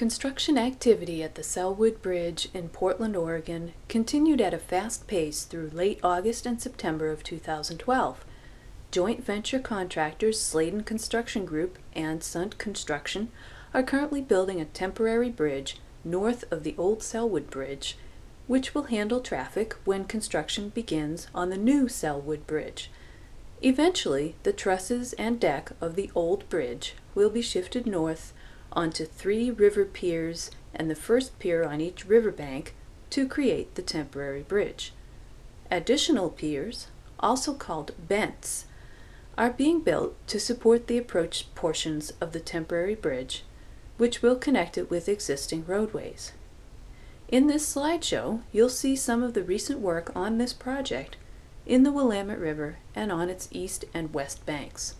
Construction activity at the Sellwood Bridge in Portland, Oregon continued at a fast pace through late August and September of 2012. Joint venture contractors Sladen Construction Group and Sunt Construction are currently building a temporary bridge north of the old Sellwood Bridge, which will handle traffic when construction begins on the new Sellwood Bridge. Eventually, the trusses and deck of the old bridge will be shifted north onto 3 river piers and the first pier on each riverbank to create the temporary bridge. Additional piers, also called bents, are being built to support the approach portions of the temporary bridge, which will connect it with existing roadways. In this slideshow, you'll see some of the recent work on this project in the Willamette River and on its east and west banks.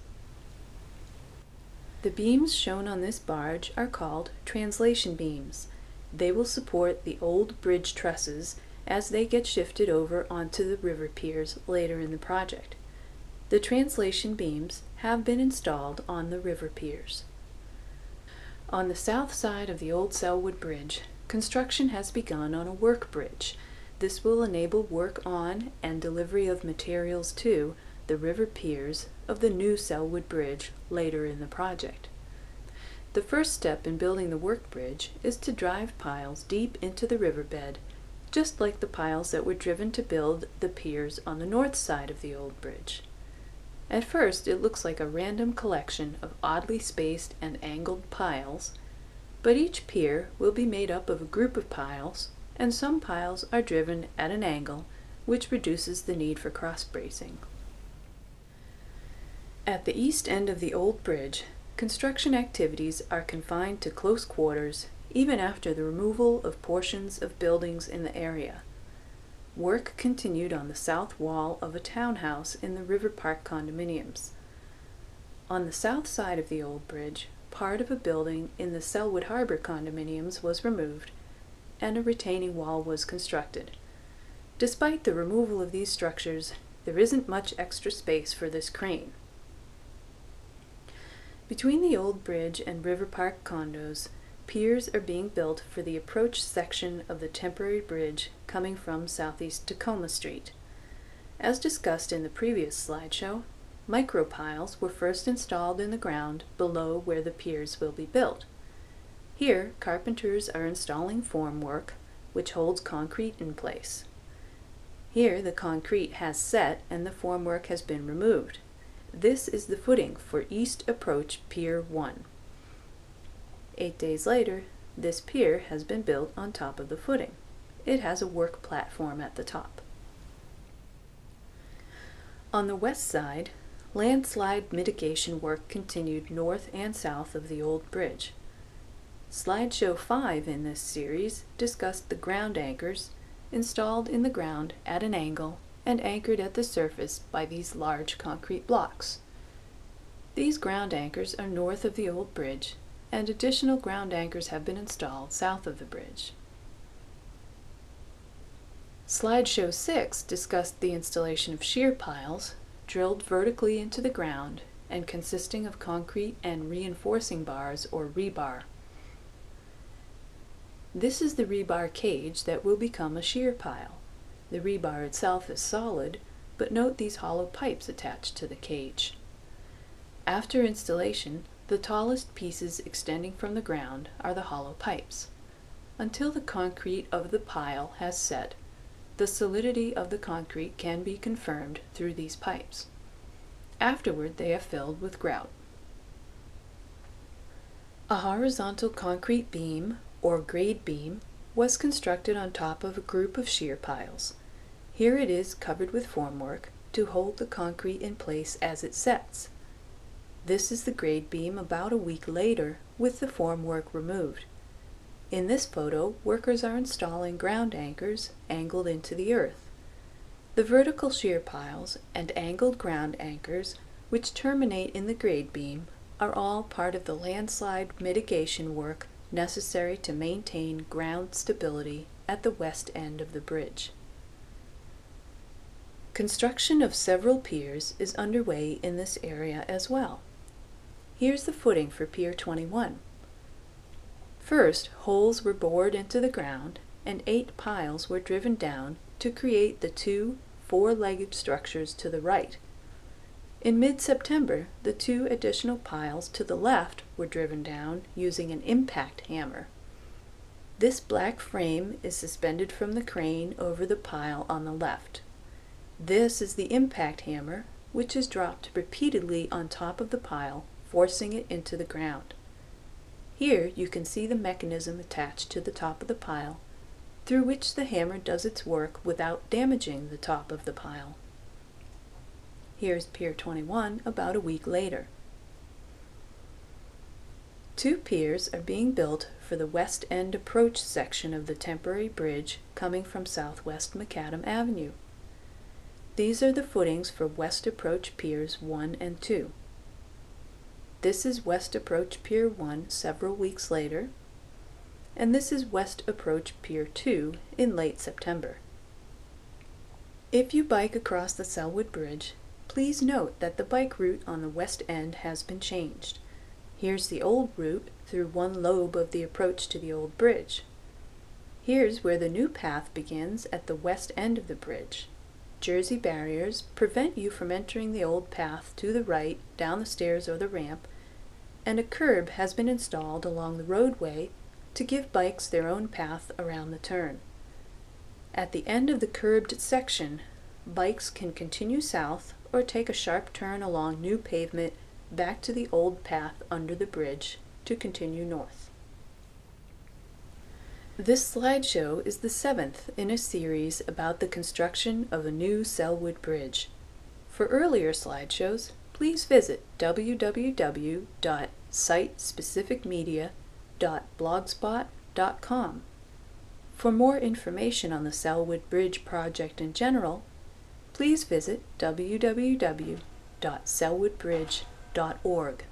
The beams shown on this barge are called translation beams. They will support the old bridge trusses as they get shifted over onto the river piers later in the project. The translation beams have been installed on the river piers. On the south side of the old Sellwood Bridge, construction has begun on a work bridge. This will enable work on and delivery of materials to the river piers of the new Sellwood Bridge later in the project. The first step in building the work bridge is to drive piles deep into the riverbed, just like the piles that were driven to build the piers on the north side of the old bridge. At first, it looks like a random collection of oddly spaced and angled piles, but each pier will be made up of a group of piles, and some piles are driven at an angle, which reduces the need for cross-bracing. At the east end of the old bridge, construction activities are confined to close quarters even after the removal of portions of buildings in the area. Work continued on the south wall of a townhouse in the River Park condominiums. On the south side of the old bridge, part of a building in the Sellwood Harbor condominiums was removed, and a retaining wall was constructed. Despite the removal of these structures, there isn't much extra space for this crane. Between the old bridge and River Park condos, piers are being built for the approach section of the temporary bridge coming from southeast Tacoma Street. As discussed in the previous slideshow, micropiles were first installed in the ground below where the piers will be built. Here, carpenters are installing formwork, which holds concrete in place. Here, the concrete has set and the formwork has been removed. This is the footing for East Approach Pier 1. 8 days later, this pier has been built on top of the footing. It has a work platform at the top. On the west side, landslide mitigation work continued north and south of the old bridge. Slideshow 5 in this series discussed the ground anchors installed in the ground at an angle and anchored at the surface by these large concrete blocks. These ground anchors are north of the old bridge, and additional ground anchors have been installed south of the bridge. Slideshow 6 discussed the installation of shear piles, drilled vertically into the ground and consisting of concrete and reinforcing bars or rebar. This is the rebar cage that will become a shear pile. The rebar itself is solid, but note these hollow pipes attached to the cage. After installation, the tallest pieces extending from the ground are the hollow pipes. Until the concrete of the pile has set, the solidity of the concrete can be confirmed through these pipes. Afterward, they are filled with grout. A horizontal concrete beam, or grade beam, was constructed on top of a group of shear piles. Here it is covered with formwork to hold the concrete in place as it sets. This is the grade beam about a week later with the formwork removed. In this photo, workers are installing ground anchors angled into the earth. The vertical shear piles and angled ground anchors, which terminate in the grade beam, are all part of the landslide mitigation work necessary to maintain ground stability at the west end of the bridge. Construction of several piers is underway in this area as well. Here's the footing for Pier 21. First, holes were bored into the ground and 8 piles were driven down to create the 2 four-legged structures to the right. In mid-September, the 2 additional piles to the left were driven down using an impact hammer. This black frame is suspended from the crane over the pile on the left. This is the impact hammer, which is dropped repeatedly on top of the pile, forcing it into the ground. Here you can see the mechanism attached to the top of the pile, through which the hammer does its work without damaging the top of the pile. Here's Pier 21 about a week later. 2 piers are being built for the West End approach section of the temporary bridge coming from Southwest Macadam Avenue. These are the footings for West Approach Piers 1 and 2. This is West Approach Pier 1 several weeks later, and this is West Approach Pier 2 in late September. If you bike across the Sellwood Bridge, please note that the bike route on the west end has been changed. Here's the old route through one lobe of the approach to the old bridge. Here's where the new path begins at the west end of the bridge. Jersey barriers prevent you from entering the old path to the right down the stairs or the ramp, and a curb has been installed along the roadway to give bikes their own path around the turn. At the end of the curbed section, bikes can continue south or take a sharp turn along new pavement back to the old path under the bridge to continue north. This slideshow is the 7th in a series about the construction of a new Sellwood Bridge. For earlier slideshows, please visit www.sitespecificmedia.blogspot.com. For more information on the Sellwood Bridge project in general, please visit www.sellwoodbridge.org.